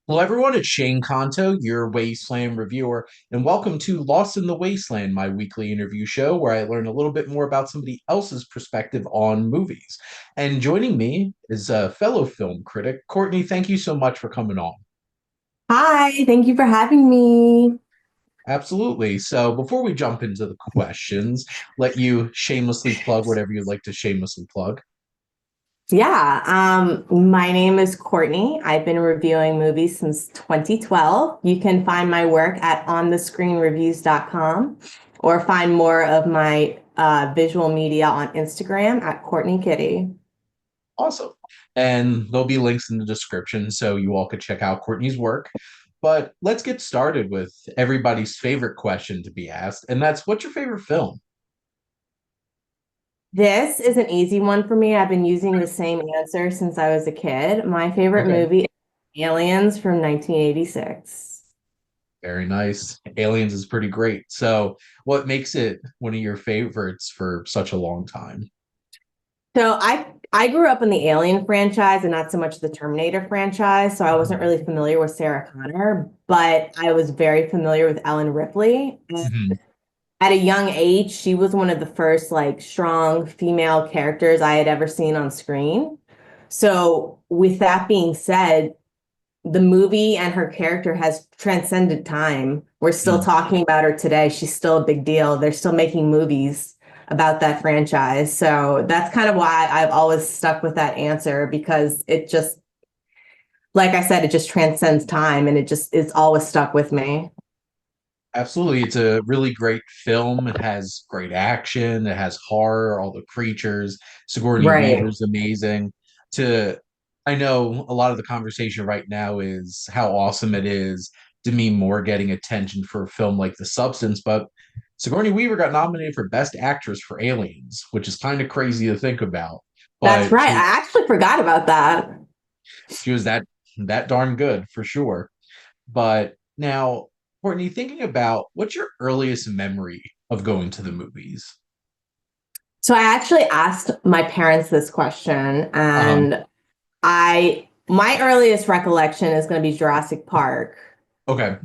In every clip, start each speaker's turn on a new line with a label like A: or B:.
A: Hello, everyone. It's Shane Kanto, your Wasteland Reviewer, and welcome to Lost in the Wasteland, my weekly interview show where I learn a little bit more about somebody else's perspective on movies. And joining me is a fellow film critic, Courtney. Thank you so much for coming on.
B: Hi, thank you for having me.
A: Absolutely. So, before we jump into the questions, let you shamelessly plug whatever you'd like to shamelessly plug.
B: My name is Courtney. I've been reviewing movies since 2012. You can find my work at onthescreenreviews.com or find more of my visual media on Instagram at Courtney Kitty.
A: Awesome. And there'll be links in the description so you all could check out Courtney's work. But let's get started with everybody's favorite question to be asked, and that's what's your favorite film?
B: This is an easy one for me. I've been using the same answer since I was a kid. My favorite
A: Okay.
B: movie is Aliens from 1986.
A: Very nice. Aliens is pretty great. So, what makes it one of your favorites for such a long time?
B: So I grew up in the Alien franchise and not so much the Terminator franchise, so I wasn't
A: Mhm.
B: really familiar with Sarah Connor, but I was very familiar with Ellen Ripley. And
A: Mhm.
B: at a young age, she was one of the first like strong female characters I had ever seen on screen. So with that being said, the movie and her character has transcended time. We're still
A: Mhm.
B: talking about her today. She's still a big deal. They're still making movies about that franchise. So that's kind of why I've always stuck with that answer because it just, like I said, it just transcends time and it's always stuck with me.
A: Absolutely. It's a really great film. It has great action, it has horror, all the creatures. Sigourney
B: Right.
A: Weaver's amazing. To I know a lot of the conversation right now is how awesome it is Demi Moore getting attention for a film like The Substance, but Sigourney Weaver got nominated for Best Actress for Aliens, which is kind of crazy to think about.
B: That's
A: But
B: right. I actually forgot about that.
A: she was that darn good for sure. But now, Courtney, thinking about what's your earliest memory of going to the movies?
B: So I actually asked my parents this question,
A: Um,
B: and my earliest recollection is going to be Jurassic Park.
A: okay.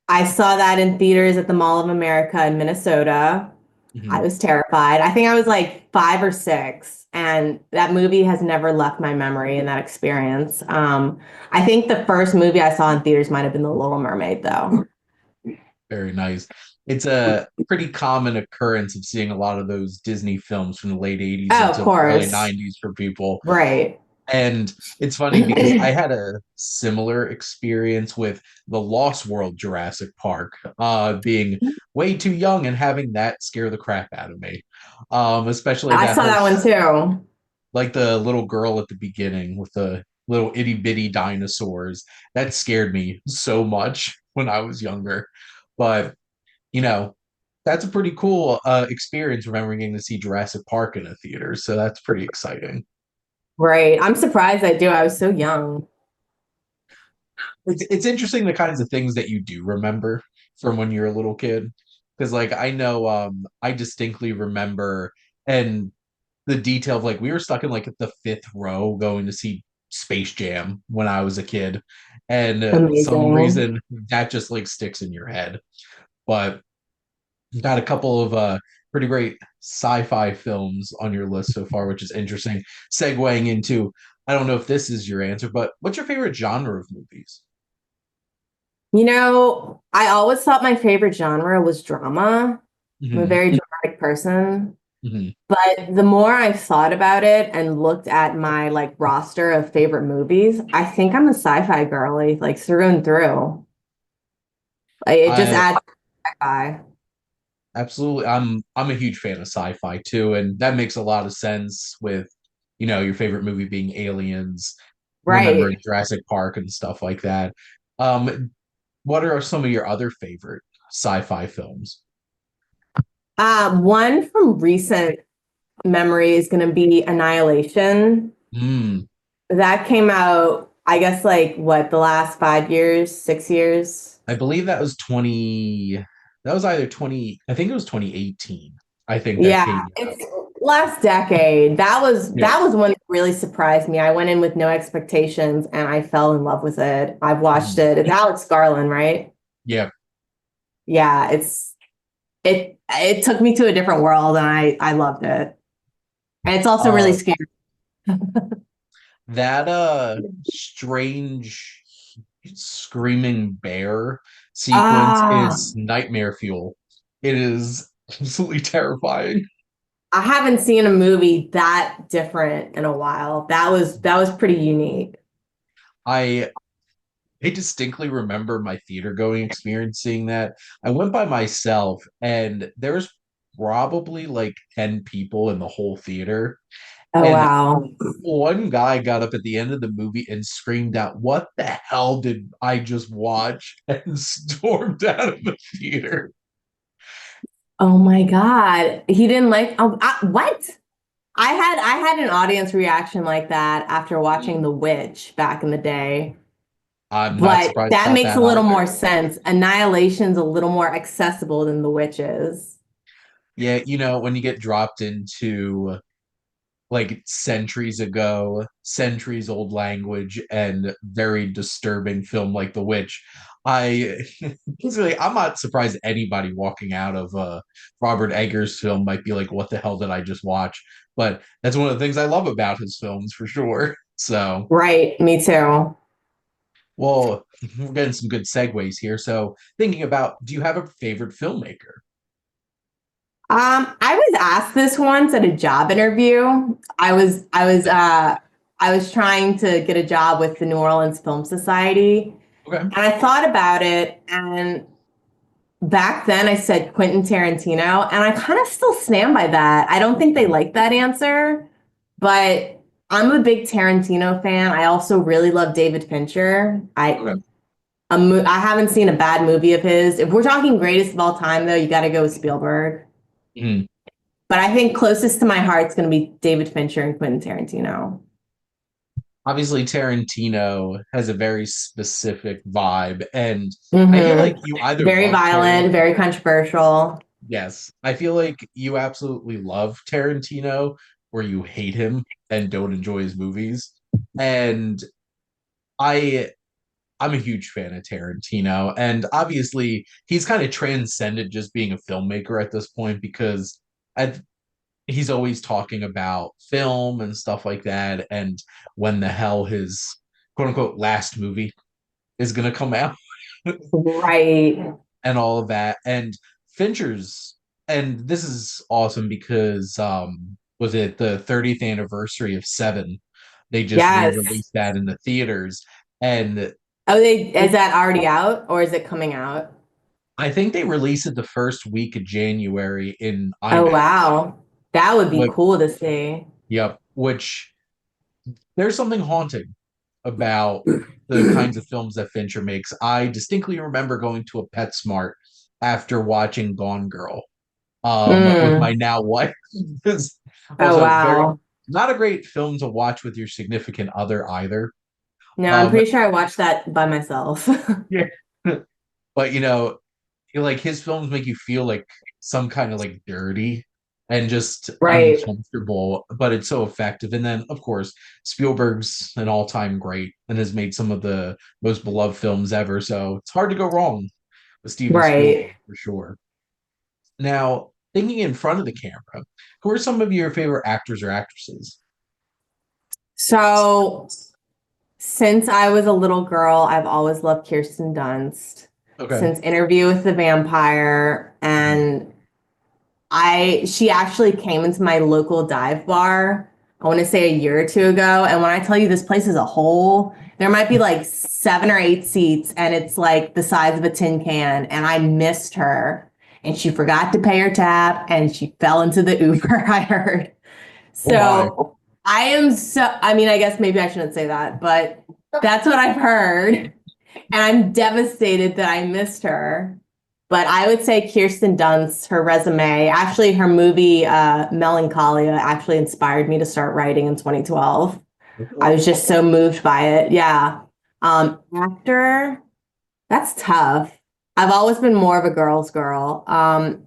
B: I saw that in theaters at the Mall of America in Minnesota. I
A: Mhm.
B: was terrified. I think I was like 5 or 6, and that movie has never left my memory and that experience. I think the first movie I saw in theaters might have been The Little Mermaid, though.
A: Very nice. It's a pretty common occurrence of seeing a lot of those Disney films from the late 80s
B: Oh, of
A: into the early
B: course.
A: 90s for people.
B: Right.
A: And it's funny because I had a similar experience with the Lost World Jurassic Park, being way too young and having that scare the crap out of me. Especially
B: I
A: that
B: saw
A: whole
B: that one too.
A: like the little girl at the beginning with the little itty bitty dinosaurs. That scared me so much when I was younger. But, you know, that's a pretty cool experience remembering getting to see Jurassic Park in a theater. So that's pretty exciting.
B: Right. I'm surprised I do. I was so young.
A: It's interesting the kinds of things that you do remember from when you're a little kid. Because like I know I distinctly remember and the detail of like we were stuck in like the fifth row going to see Space Jam when I was a kid, and some
B: Amazing.
A: reason that just like sticks in your head. But you've got a couple of pretty great sci-fi films on your list so far, which is interesting. Segueing into, I don't know if this is your answer, but what's your favorite genre of movies?
B: I always thought my favorite genre was drama. I'm a
A: Hmm.
B: very dramatic person.
A: Hmm.
B: But the more I've thought about it and looked at my like roster of favorite movies, I think I'm a sci-fi girly, like through and through. Like, it just
A: I
B: adds sci-fi.
A: absolutely, I'm a huge fan of sci-fi too, and that makes a lot of sense with your favorite movie being Aliens, remembering
B: Right.
A: Jurassic Park and stuff like that. Um, what are some of your other favorite sci-fi films?
B: One from recent memory is going to be Annihilation.
A: Hmm.
B: That came out, I guess, like what, the last 5 years, 6 years?
A: I believe that was 20. That was either 20. I think it was 2018. I think that
B: Yeah,
A: came
B: it's
A: out.
B: last decade. That was
A: Yeah.
B: one that really surprised me. I went in with no expectations and I fell in love with it. I've watched
A: Mhm.
B: it. It's Alex Garland, right?
A: Yeah.
B: Yeah, it took me to a different world and I loved it. And it's also really
A: Uh,
B: scary.
A: that strange screaming bear sequence
B: Ah,
A: is nightmare fuel. It is absolutely terrifying.
B: I haven't seen a movie that different in a while. That was pretty unique.
A: I I distinctly remember my theater going experience seeing that. I went by myself and there was probably like 10 people in the whole theater.
B: Oh
A: And
B: wow.
A: one guy got up at the end of the movie and screamed out, "What the hell did I just watch?" and stormed out of the theater.
B: Oh my God. He didn't like what? I had an audience reaction like that after watching The Witch back in the day.
A: I'm not
B: But
A: surprised
B: that
A: about
B: makes a
A: that
B: little
A: either.
B: more sense. Annihilation's a little more accessible than The Witch is.
A: Yeah, when you get dropped into like centuries ago, centuries old language and very disturbing film like The Witch, I basically I'm not surprised anybody walking out of Robert Eggers' film might be like, "What the hell did I just watch?" But that's one of the things I love about his films for sure. So,
B: Right, me too.
A: well, we're getting some good segues here. So, thinking about, do you have a favorite filmmaker?
B: I was asked this once at a job interview. I was trying to get a job with the New Orleans Film Society,
A: Okay.
B: and I thought about it, and back then I said Quentin Tarantino, and I kind of still stand by that. I don't think they like that answer, but I'm a big Tarantino fan. I also really love David Fincher.
A: Okay.
B: I haven't seen a bad movie of his. If we're talking greatest of all time, though, you got to go with Spielberg.
A: Mhm.
B: But I think closest to my heart is going to be David Fincher and Quentin Tarantino.
A: Obviously Tarantino has a very specific vibe, and I feel like
B: Hmm.
A: you either
B: Very
A: love
B: violent, very controversial.
A: yes, I feel like you absolutely love Tarantino or you hate him and don't enjoy his movies. And I I'm a huge fan of Tarantino, and obviously he's kind of transcended just being a filmmaker at this point because I, he's always talking about film and stuff like that, and when the hell his quote unquote last movie is going to come out
B: Right.
A: and all of that. And Fincher's, and this is awesome because was it the 30th anniversary of Seven? They just
B: Yes.
A: re-released that in the theaters, and
B: Oh, is
A: it,
B: that already out or is it coming out?
A: I think they released it the first week of January in
B: Oh,
A: IMAX.
B: wow. That would be
A: What?
B: cool to see.
A: Yep. Which there's something haunting about the kinds of films that Fincher makes. I distinctly remember going to a PetSmart after watching Gone Girl with my
B: Mm.
A: now wife. This was
B: Oh,
A: a very
B: wow.
A: not a great film to watch with your significant other either.
B: No, I'm
A: Um,
B: pretty sure I watched that by myself.
A: yeah, but like his films make you feel like some kind of like dirty and just
B: Right.
A: uncomfortable, but it's so effective. And then, of course, Spielberg's an all-time great and has made some of the most beloved films ever. So it's hard to go wrong with Steven Spielberg
B: Right.
A: for sure. Now, thinking in front of the camera, who are some of your favorite actors or actresses?
B: So, since I was a little girl, I've always loved Kirsten Dunst.
A: Okay.
B: Since Interview with the Vampire,
A: Mhm.
B: and she actually came into my local dive bar, I want to say a year or two ago. And when I tell you this place is a hole, there might be like 7 or 8 seats, and it's like the size of a tin can. And I missed her. And she forgot to pay her tab and she fell into the Uber, I heard.
A: Oh my.
B: So I mean, I guess maybe I shouldn't say that, but that's what I've heard. And I'm devastated that I missed her. But I would say Kirsten Dunst, her resume, actually her movie Melancholia actually inspired me to start writing in 2012. I was just so moved by it. Yeah. Actor, that's tough. I've always been more of a girl's girl.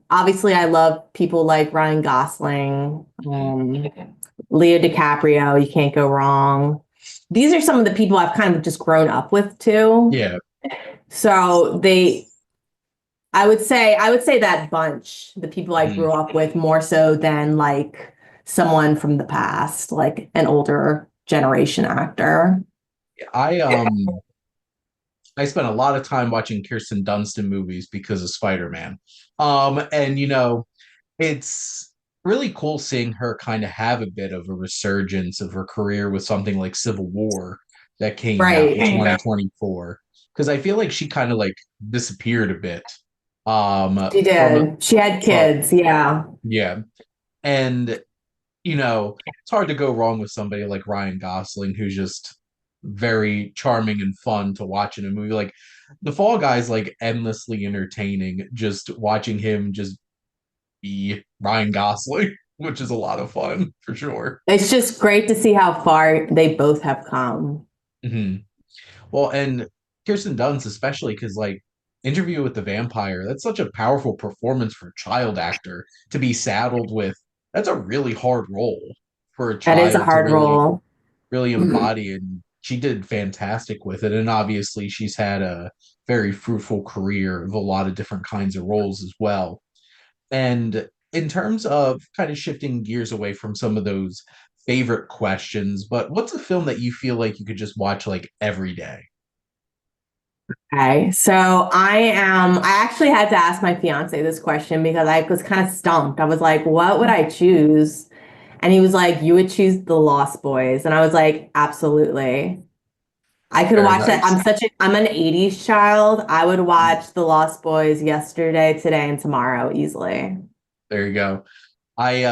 B: Obviously, I love people like Ryan Gosling,
A: Mhm.
B: Leo DiCaprio. You can't go wrong. These are some of the people I've kind of just grown up with too.
A: Yeah.
B: So I would say that bunch, the people I
A: Mhm.
B: grew up with more so than like someone from the past, like an older generation actor.
A: I I spent a lot of time watching Kirsten Dunst movies because of Spider-Man. And it's really cool seeing her kind of have a bit of a resurgence of her career with something like Civil War that came out in
B: Right.
A: 2024. Because I feel like she kind of like disappeared a bit.
B: She
A: From
B: did. She had
A: from
B: kids. Yeah.
A: yeah. And it's hard to go wrong with somebody like Ryan Gosling, who's just very charming and fun to watch in a movie. Like The Fall Guy's like endlessly entertaining, just watching him just be Ryan Gosling, which is a lot of fun for sure.
B: It's just great to see how far they both have come.
A: Hmm. Well, and Kirsten Dunst, especially because like Interview with the Vampire, that's such a powerful performance for a child actor to be saddled with. That's a really hard role for a
B: That is a
A: child to
B: hard role.
A: really embody, and she did fantastic with it. And obviously she's had a very fruitful career of a lot of different kinds of roles as well. And in terms of kind of shifting gears away from some of those favorite questions, but what's a film that you feel like you could just watch like every day?
B: Okay, so I actually had to ask my fiance this question because I was kind of stumped. I was like, what would I choose? And he was like, you would choose The Lost Boys. And I was like, absolutely. I could
A: Very
B: watch that.
A: nice.
B: I'm an 80s child. I would
A: Mhm.
B: watch The Lost Boys yesterday, today, and tomorrow easily.
A: There you go. I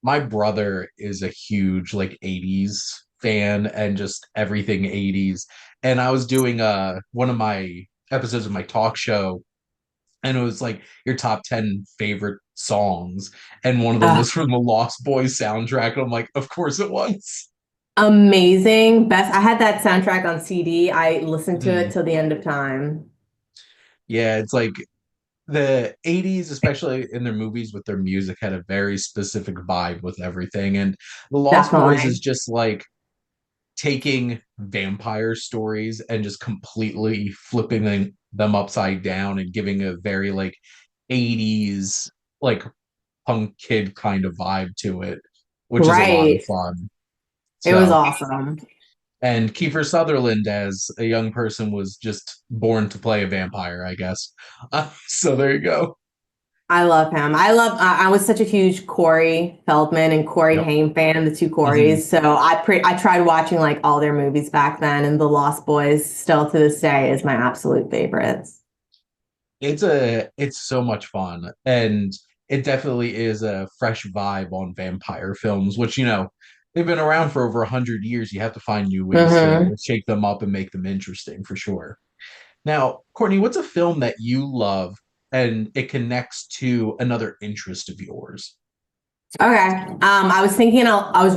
A: My brother is a huge like 80s fan and just everything 80s. And I was doing one of my episodes of my talk show, and it was like your top 10 favorite songs, and one of them was from the Lost Boys soundtrack, and I'm like, of course it was.
B: Amazing. Best. I had that soundtrack on CD. I listened to it
A: Mhm.
B: till the end of time.
A: Yeah, it's like the 80s, especially in their movies with their music, had a very specific vibe with everything. And the Lost Boys is
B: Definitely.
A: just like taking vampire stories and just completely flipping them upside down and giving a very like 80s like punk kid kind of vibe to it, which is a lot of
B: Right.
A: fun.
B: It was
A: So,
B: awesome.
A: and Kiefer Sutherland as a young person was just born to play a vampire, I guess. So there you go.
B: I love him. I was such a huge Corey Feldman and Corey
A: Yep.
B: Haim fan, the two
A: Mhm.
B: Coreys. So I tried watching like all their movies back then, and The Lost Boys still to this day is my absolute favorites.
A: It's so much fun, and it definitely is a fresh vibe on vampire films, which they've been around for over 100 years. You have to find new ways to
B: Hmm.
A: shake them up and make them interesting for sure. Now, Courtney, what's a film that you love and it connects to another interest of yours?
B: Okay. I was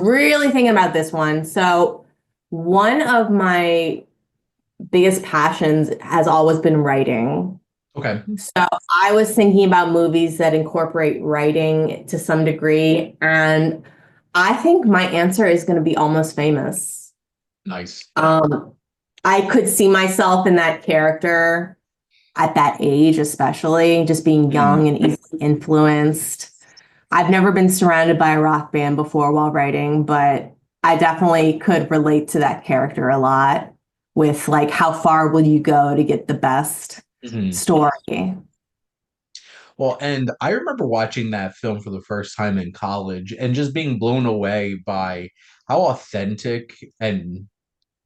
B: really thinking about this one. So one of my biggest passions has always been writing.
A: Okay,
B: So I was thinking about movies that incorporate writing to some degree, and I think my answer is going to be Almost Famous.
A: nice.
B: Um, I could see myself in that character at that age, especially just being
A: Mhm.
B: young and easily influenced. I've never been surrounded by a rock band before while writing, but I definitely could relate to that character a lot with like how far will you go to get the best
A: Mhm.
B: story?
A: Well, and I remember watching that film for the first time in college and just being blown away by how authentic and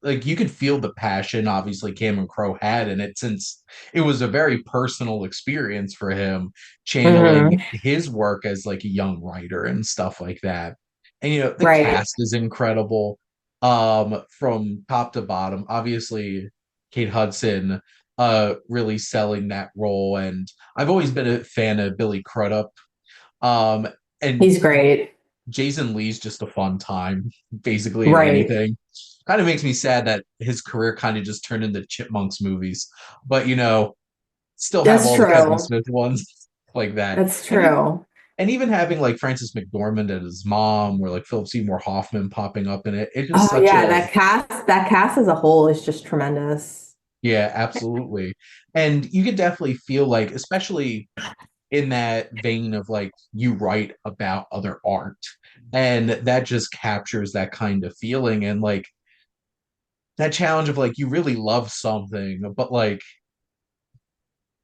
A: like you could feel the passion obviously Cameron Crowe had in it, since it was a very personal experience for him channeling
B: Hmm.
A: his work as like a young writer and stuff like that. And the
B: Right.
A: cast is incredible, from top to bottom. Obviously Kate Hudson really selling that role, and I've always been a fan of Billy Crudup. um and
B: He's great.
A: Jason Lee's just a fun time, basically in
B: Right.
A: anything. Kind of makes me sad that his career kind of just turned into Chipmunks movies. But still have
B: That's
A: all the Kevin
B: true.
A: Smith ones like that.
B: That's true.
A: And even having like Frances McDormand and his mom, or like Philip Seymour Hoffman popping up in it, it's just
B: Oh
A: such
B: yeah,
A: a
B: that cast as a whole is just tremendous.
A: yeah, absolutely. And you can definitely feel like, especially in that vein of like you write about other art, and that just captures that kind of feeling and like that challenge of like you really love something, but like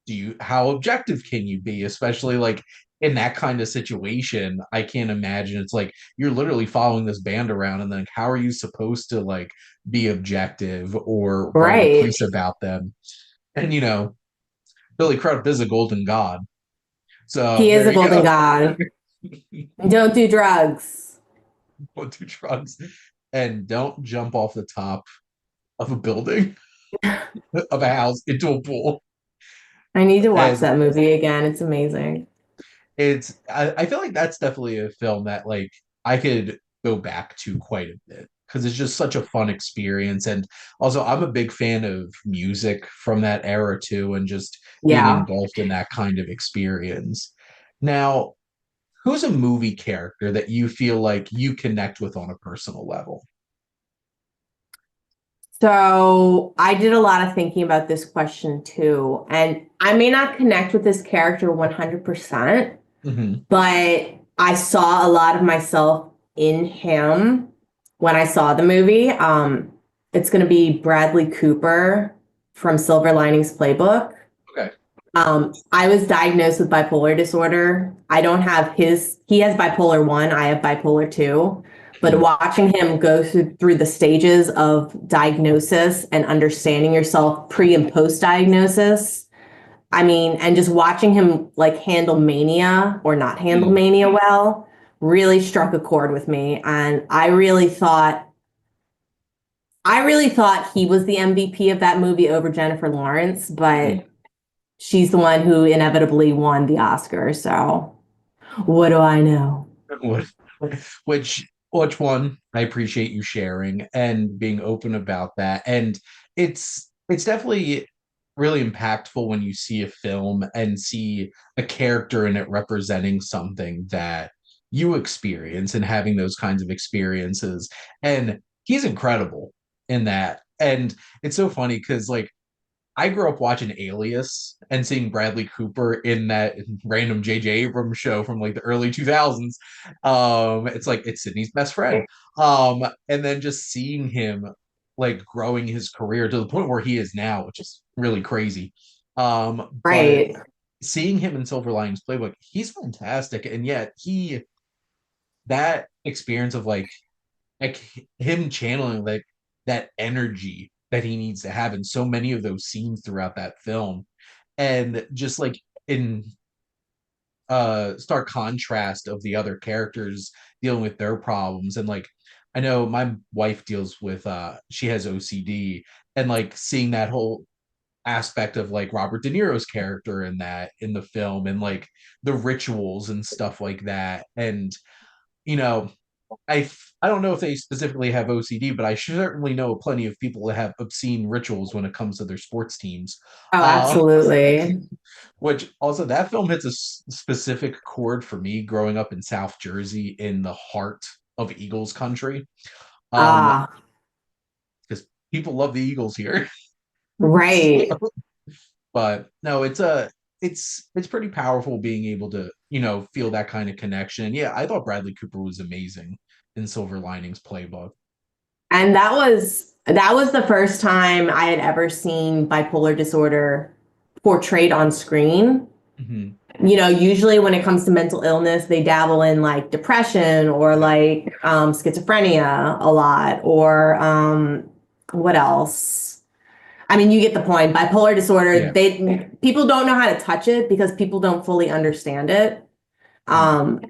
A: do you how objective can you be, especially like in that kind of situation. I can't imagine. It's like you're literally following this band around, and then how are you supposed to like be objective or write a
B: Right.
A: piece about them? And Billy Crudup is a golden god, so
B: He is
A: there
B: a
A: you
B: golden
A: go.
B: god. Don't do drugs.
A: Don't do drugs, and don't jump off the top of a building, of a house, into a pool.
B: I need to watch
A: And
B: that movie again. It's amazing.
A: I feel like that's definitely a film that like I could go back to quite a bit because it's just such a fun experience. And also I'm a big fan of music from that era too, and just being
B: Yeah.
A: engulfed in that kind of experience. Now, who's a movie character that you feel like you connect with on a personal level?
B: So I did a lot of thinking about this question too. And I may not connect with this character 100%,
A: Hmm.
B: but I saw a lot of myself in him when I saw the movie. It's going to be Bradley Cooper from Silver Linings Playbook.
A: Okay.
B: I was diagnosed with bipolar disorder. I don't have he has bipolar one, I have bipolar two. But
A: Mhm.
B: watching him go through the stages of diagnosis and understanding yourself pre and post diagnosis, I mean, and just watching him like handle mania or not handle
A: Mhm.
B: mania well really struck a chord with me. And I really thought he was the MVP of that movie over Jennifer Lawrence, but
A: Mhm.
B: she's the one who inevitably won the Oscar. So what do I know?
A: What- which one? I appreciate you sharing and being open about that. And it's definitely really impactful when you see a film and see a character in it representing something that you experience and having those kinds of experiences. And he's incredible in that. And it's so funny because like I grew up watching Alias and seeing Bradley Cooper in that random J.J. Abrams show from like the early 2000s. It's like it's Sydney's best friend. And then just seeing him like growing his career to the point where he is now, which is really crazy. But
B: Right,
A: seeing him in Silver Linings Playbook, he's fantastic, and yet he that experience of like him channeling like that energy that he needs to have in so many of those scenes throughout that film, and just like in stark contrast of the other characters dealing with their problems. And like I know my wife deals with she has OCD, and like seeing that whole aspect of like Robert De Niro's character in that in the film, and like the rituals and stuff like that. And you know I don't know if they specifically have OCD, but I certainly know plenty of people that have obscene rituals when it comes to their sports teams.
B: oh
A: Uh,
B: absolutely.
A: which also that film hits a specific chord for me growing up in South Jersey in the heart of Eagles country. Um,
B: Ah,
A: because people love the Eagles here.
B: right.
A: But no, it's pretty powerful being able to feel that kind of connection. Yeah, I thought Bradley Cooper was amazing in Silver Linings Playbook.
B: And that was the first time I had ever seen bipolar disorder portrayed on screen.
A: Mhm.
B: Usually when it comes to mental illness, they dabble in like depression or
A: Yeah.
B: like schizophrenia a lot, or what else? I mean, you get the point. Bipolar disorder,
A: Yeah.
B: they people don't know how to touch it because people don't fully understand it.
A: Mm.
B: Um,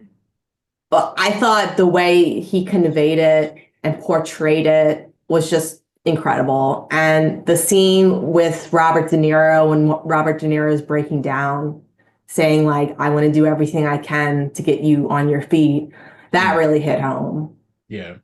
B: but I thought the way he conveyed it and portrayed it was just incredible. And the scene with Robert De Niro, when Robert De Niro is breaking down, saying like, "I want to do everything I can to get you on your feet," that
A: Mm.
B: really hit home.
A: Yeah.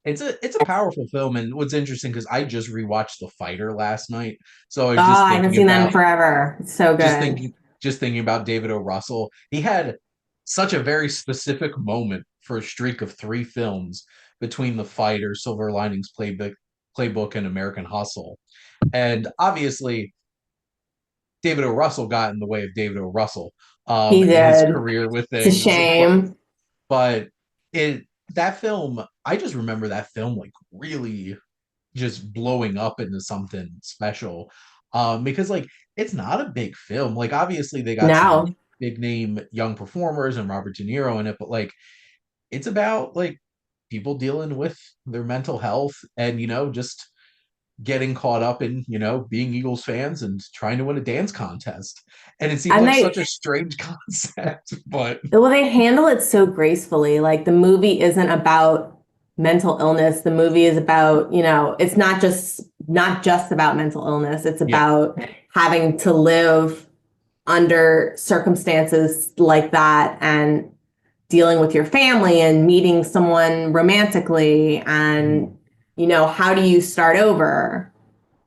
A: It's a powerful film, and what's interesting because I just rewatched The Fighter last night, so I
B: Oh,
A: was just
B: I haven't
A: thinking
B: seen that in
A: about
B: forever. It's so
A: just
B: good.
A: thinking just thinking about David O. Russell. He had such a very specific moment for a streak of three films between The Fighter, Silver Linings Playbook, and American Hustle. And obviously, David O. Russell got in the way of David O. Russell
B: He
A: in his
B: did.
A: career with
B: It's a
A: things.
B: shame.
A: But it that film, I just remember that film like really just blowing up into something special. Because like it's not a big film. Like obviously they got some
B: No.
A: big name young performers and Robert De Niro in it, but like it's about like people dealing with their mental health and just getting caught up in being Eagles fans and trying to win a dance contest. And it seems
B: And
A: like
B: they
A: such a strange concept, but
B: well, they handle it so gracefully. Like the movie isn't about mental illness. The movie is about, it's not just about mental illness. It's
A: yeah.
B: about having to live under circumstances like that and dealing with your family and meeting someone romantically and
A: Mhm.
B: how do you start over?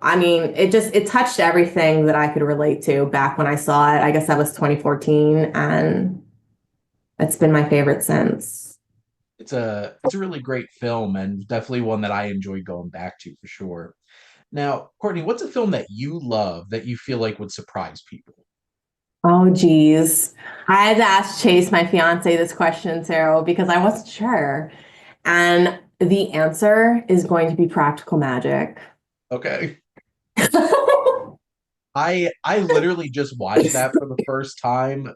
B: I mean, it touched everything that I could relate to back when I saw it. I guess that was 2014 and it's been my favorite since.
A: It's a really great film and definitely one that I enjoy going back to for sure. Now, Courtney, what's a film that you love that you feel like would surprise people?
B: Oh, geez. I had to ask Chase, my fiance, this question too, because I wasn't sure. And the answer is going to be Practical Magic.
A: Okay. I literally just watched that for the first time,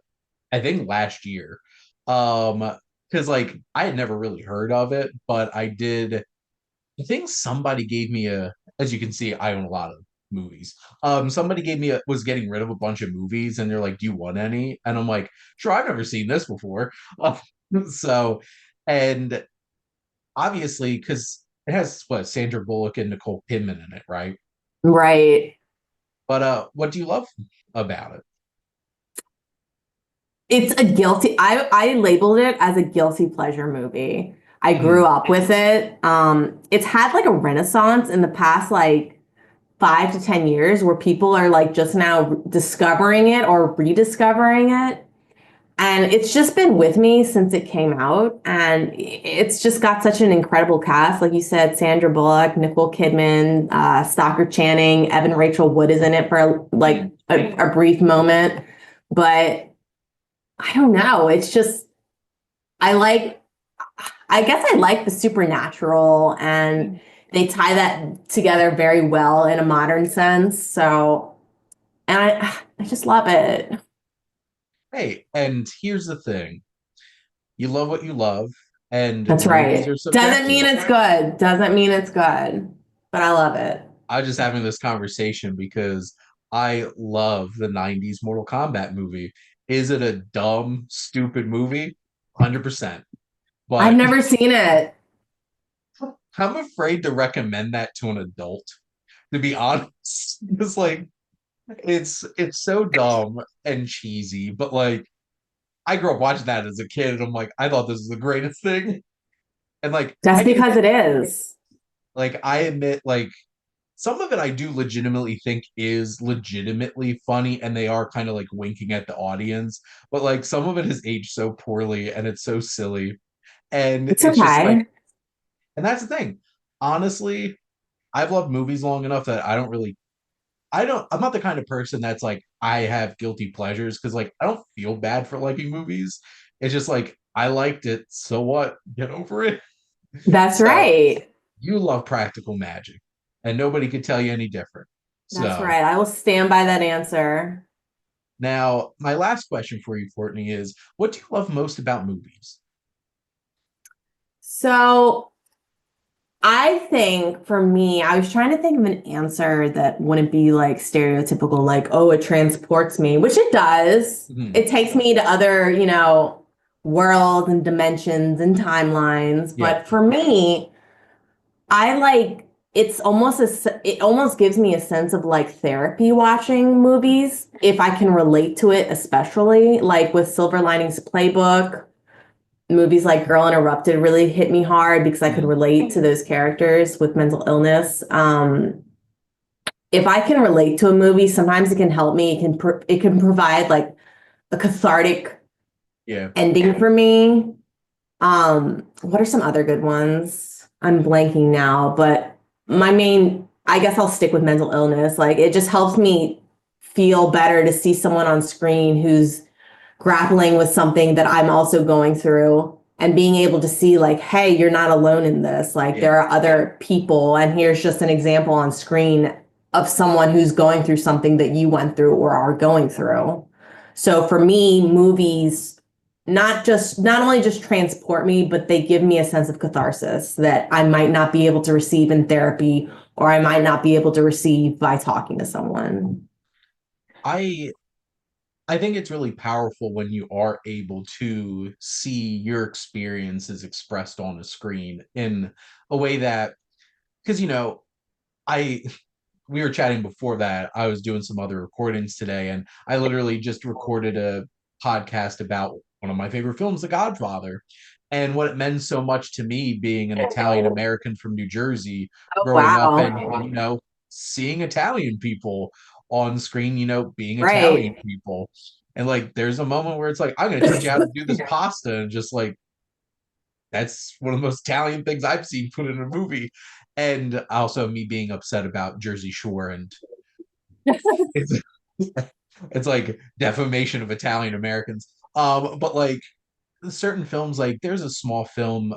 A: I think last year. Because like I had never really heard of it, but I think somebody gave me as you can see, I own a lot of movies. Somebody was getting rid of a bunch of movies and they're like, "Do you want any?" And I'm like, "Sure, I've never seen this before." So, and obviously, because it has what Sandra Bullock and Nicole Kidman in it, right?
B: Right.
A: But what do you love about it?
B: It's a guilty, I labeled it as a guilty pleasure movie. I grew
A: Mhm.
B: up with it. It's had like a renaissance in the past like 5 to 10 years where people are like just now discovering it or rediscovering it. And it's just been with me since it came out. And it's just got such an incredible cast. Like you said, Sandra Bullock, Nicole Kidman, Stockard Channing, Evan Rachel Wood is in it for like a brief moment. But I don't know. It's just, I like, I guess I like the supernatural and they tie that together very well in a modern sense. So, and I just love it.
A: Hey, and here's the thing. You love what you love, and
B: That's
A: movies
B: right.
A: are
B: Doesn't mean
A: subjective.
B: it's good. Doesn't mean it's good, but I love it.
A: I was just having this conversation because I love the 90s Mortal Kombat movie. Is it a dumb, stupid movie? 100%.
B: I've
A: But
B: never seen it.
A: I'm afraid to recommend that to an adult, to be honest. It's like it's so dumb and cheesy, but like I grew up watching that as a kid and I'm like, I thought this was the greatest thing. And like I
B: Just
A: can
B: because
A: admit,
B: it is.
A: I admit like some of it I do legitimately think is legitimately funny and they are kind of like winking at the audience, but like some of it has aged so poorly and it's so silly. And
B: It's
A: it's just like,
B: okay.
A: and that's the thing. Honestly, I've loved movies long enough that I'm not the kind of person that's like, I have guilty pleasures because like I don't feel bad for liking movies. It's just like, I liked it. So what? Get over it.
B: That's
A: So
B: right.
A: you love practical magic and nobody could tell you any different.
B: That's
A: So
B: right. I will stand by that answer.
A: now, my last question for you, Courtney, is what do you love most about movies?
B: So I think for me, I was trying to think of an answer that wouldn't be like stereotypical, like, oh, it transports me, which it does.
A: Mhm.
B: It takes me to other, worlds and dimensions and timelines.
A: Yeah.
B: But for me, I like it almost gives me a sense of like therapy watching movies if I can relate to it, especially like with Silver Linings Playbook. movies like Girl Interrupted really hit me hard because I could
A: Mm,
B: relate to those characters with mental illness. If I can relate to a movie, sometimes it can help me. It can provide like a cathartic
A: yeah.
B: ending for me. What are some other good ones? I'm blanking now, but I guess I'll stick with mental illness. Like it just helps me feel better to see someone on screen who's grappling with something that I'm also going through and being able to see like, hey, you're not alone in this. Like
A: Yeah.
B: there are other people, and here's just an example on screen of someone who's going through something that you went through or are going through. So for me, movies not only just transport me, but they give me a sense of catharsis that I might not be able to receive in therapy or I might not be able to receive by talking to someone.
A: I I think it's really powerful when you are able to see your experiences expressed on a screen in a way that, because I we were chatting before that. I was doing some other recordings today, and I literally just recorded a podcast about one of my favorite films, The Godfather, and what it meant so much to me being an Italian American from New Jersey,
B: Oh,
A: growing up and,
B: wow.
A: seeing Italian people on screen, being Italian
B: Right.
A: people. And like, there's a moment where it's like, I'm going to teach you how to do this pasta. And just like, that's one of the most Italian things I've seen put in a movie. And also me being upset about Jersey Shore, and it's it's like defamation of Italian Americans. But like certain films, like there's a small film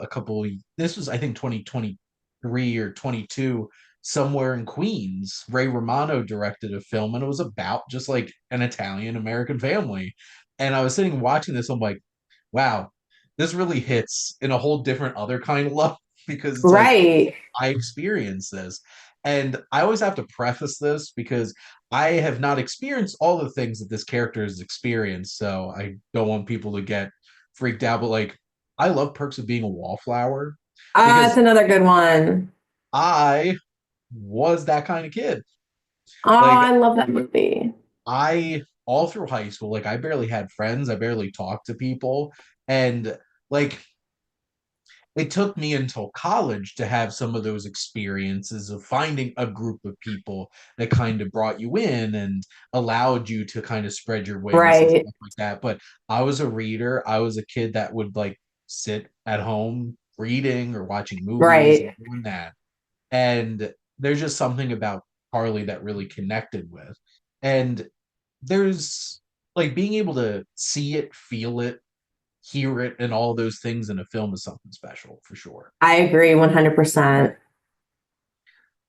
A: this was I think 2023 or 22, somewhere in Queens. Ray Romano directed a film, and it was about just like an Italian American family. And I was sitting watching this, I'm like, wow, this really hits in a whole different other kind of love because it's like
B: Right.
A: I experienced this. And I always have to preface this because I have not experienced all the things that this character has experienced. So I don't want people to get freaked out. But like, I love Perks of Being a Wallflower
B: It's
A: because
B: another good one.
A: I was that kind of kid.
B: Oh,
A: Like,
B: I love that movie.
A: all through high school, like, I barely had friends, I barely talked to people. And like, it took me until college to have some of those experiences of finding a group of people that kind of brought you in and allowed you to kind of spread your wings and
B: Right.
A: stuff like that. But I was a reader. I was a kid that would like sit at home reading or watching movies and
B: Right.
A: doing that. And there's just something about Harley that really connected with. And there's like being able to see it, feel it, hear it, and all those things in a film is something special for sure.
B: I agree 100%.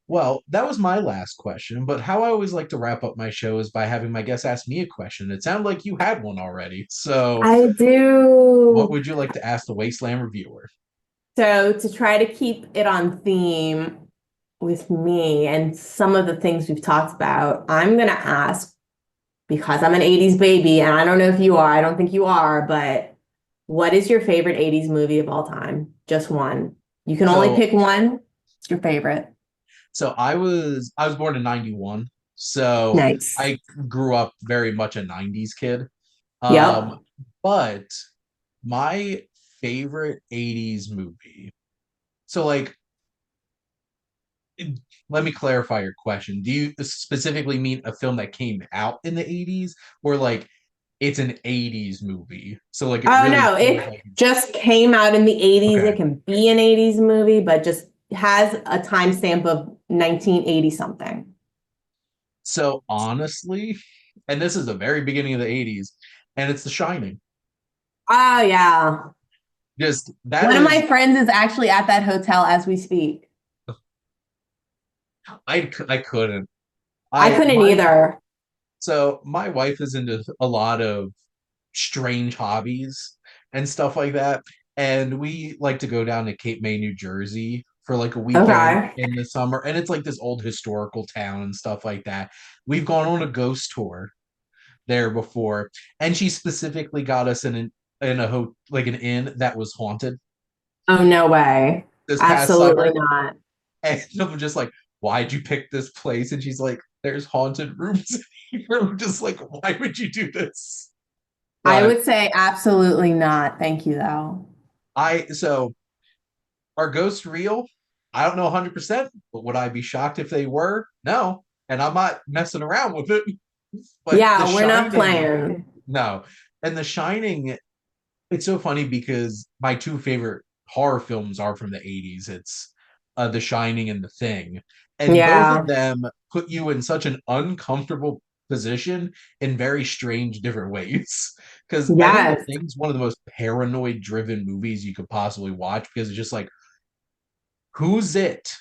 A: Well, that was my last question, but how I always like to wrap up my show is by having my guests ask me a question. It sounded like you had one already. So,
B: I
A: what
B: do.
A: would you like to ask the Wasteland Reviewer?
B: So to try to keep it on theme with me and some of the things we've talked about, I'm going to ask because I'm an 80s baby and I don't know if you are, I don't think you are, but what is your favorite 80s movie of all time? Just one. You can only
A: So,
B: pick one. It's your favorite.
A: I was born in 91. So,
B: Nice.
A: I grew up very much a 90s kid. Um,
B: Yep.
A: but my favorite 80s movie. So like, let me clarify your question. Do you specifically mean a film that came out in the 80s, or like it's an 80s movie? So like it
B: Oh
A: really
B: no,
A: feels
B: it
A: like
B: just came out in the 80s.
A: okay.
B: It can be an 80s movie, but just has a timestamp of 1980 something.
A: So honestly, and this is the very beginning of the 80s, and it's The Shining.
B: Oh yeah.
A: Just that
B: One of
A: is
B: my friends is actually at that hotel as we speak.
A: I couldn't.
B: I
A: I
B: couldn't
A: my
B: either.
A: So my wife is into a lot of strange hobbies and stuff like that. And we like to go down to Cape May, New Jersey for like a weekend
B: Okay.
A: in the summer. And it's like this old historical town and stuff like that. We've gone on a ghost tour there before. And she specifically got us like an inn that was haunted
B: Oh no way.
A: this past
B: Absolutely
A: summer.
B: not.
A: And I'm just like, why'd you pick this place? And she's like, there's haunted rooms here. I'm just like, why would you do this?
B: I
A: But
B: would say absolutely not. Thank you though.
A: So are ghosts real? I don't know 100%, but would I be shocked if they were? No. And I'm not messing around with it. But The
B: Yeah, we're not
A: Shining,
B: playing.
A: no. And The Shining, it's so funny because my two favorite horror films are from the 80s. It's The Shining and The Thing. And both of
B: Yeah.
A: them put you in such an uncomfortable position in very strange different ways. Because I think The
B: Yes.
A: Thing's one of the most paranoid driven movies you could possibly watch because it's just like, who's it?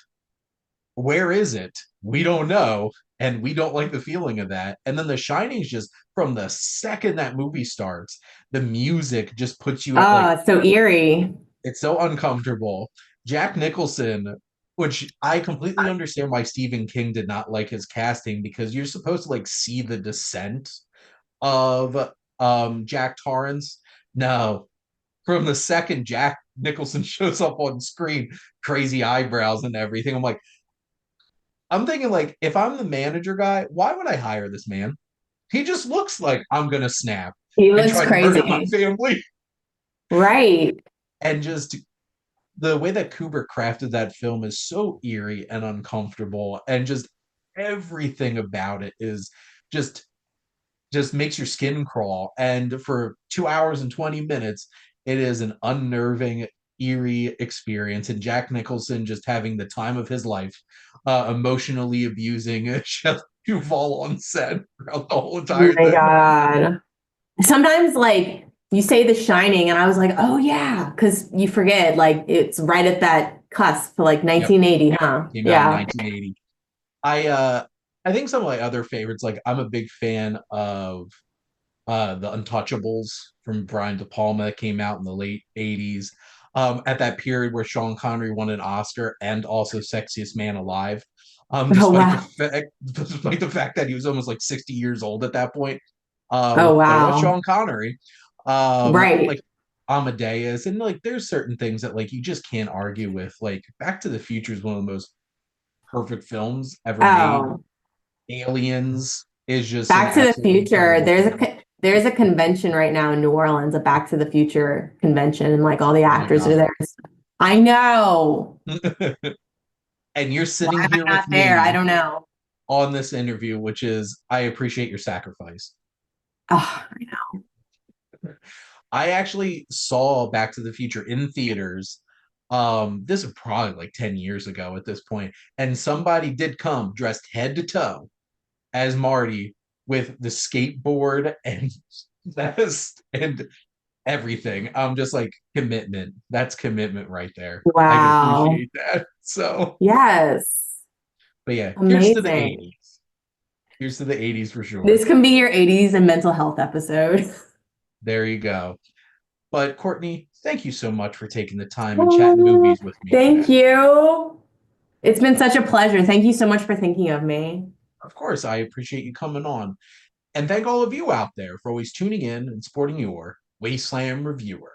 A: Where is it? We don't know. And we don't like the feeling of that. And then The Shining's just from the second that movie starts, the music just puts you at like,
B: Oh, it's so eerie.
A: it's so uncomfortable. Jack Nicholson, which I completely understand why Stephen King did not like his casting because you're supposed to like see the descent of Jack Torrance. No, from the second Jack Nicholson shows up on screen, crazy eyebrows and everything. I'm thinking like if I'm the manager guy, why would I hire this man? He just looks like I'm gonna snap
B: He
A: and
B: looks
A: try to murder my
B: crazy.
A: family.
B: Right.
A: And just the way that Kubrick crafted that film is so eerie and uncomfortable, and just everything about it is just just makes your skin crawl. And for 2 hours and 20 minutes, it is an unnerving, eerie experience. And Jack Nicholson just having the time of his life, emotionally abusing Shelley Duvall on set throughout the whole
B: Oh
A: entire
B: my
A: thing.
B: God. Sometimes like you say The Shining and I was like, oh yeah, because you forget like it's right at that cusp, like
A: Yep,
B: 1980, huh?
A: came out in
B: Yeah.
A: 1980. I think some of my other favorites, like I'm a big fan of The Untouchables from Brian De Palma that came out in the late 80s. At that period where Sean Connery won an Oscar and also Sexiest Man Alive.
B: Oh wow.
A: Despite the fact that he was almost like 60 years old at that point.
B: Oh
A: But it was
B: wow.
A: Sean Connery.
B: Right.
A: Like Amadeus, and like there's certain things that like you just can't argue with. Like Back to the Future is one of the most perfect films ever made.
B: Oh,
A: Aliens is just an
B: Back to the
A: absolutely
B: Future.
A: incredible film.
B: There's a convention right now in New Orleans, a Back to the Future convention, and like all the
A: Oh my
B: actors are
A: God.
B: there. I know.
A: And you're
B: Why
A: sitting
B: am I
A: here
B: not
A: with
B: there? I
A: me
B: don't know.
A: on this interview, which is I appreciate your sacrifice.
B: Oh, I know.
A: I actually saw Back to the Future in theaters. This is probably like 10 years ago at this point, and somebody did come dressed head to toe as Marty with the skateboard and vest and everything. I'm just like commitment. That's commitment right there. I can
B: Wow.
A: appreciate that. So,
B: Yes.
A: but yeah, here's to the
B: Amazing.
A: 80s. Here's to the 80s for
B: This
A: sure.
B: can be your 80s and mental health episode.
A: There you go. But Courtney, thank you so much for taking the time and chatting movies with me
B: Thank
A: today.
B: you. It's been such a pleasure. Thank you so much for thinking of me.
A: Of course, I appreciate you coming on. And thank all of you out there for always tuning in and supporting your Wasteland Reviewer.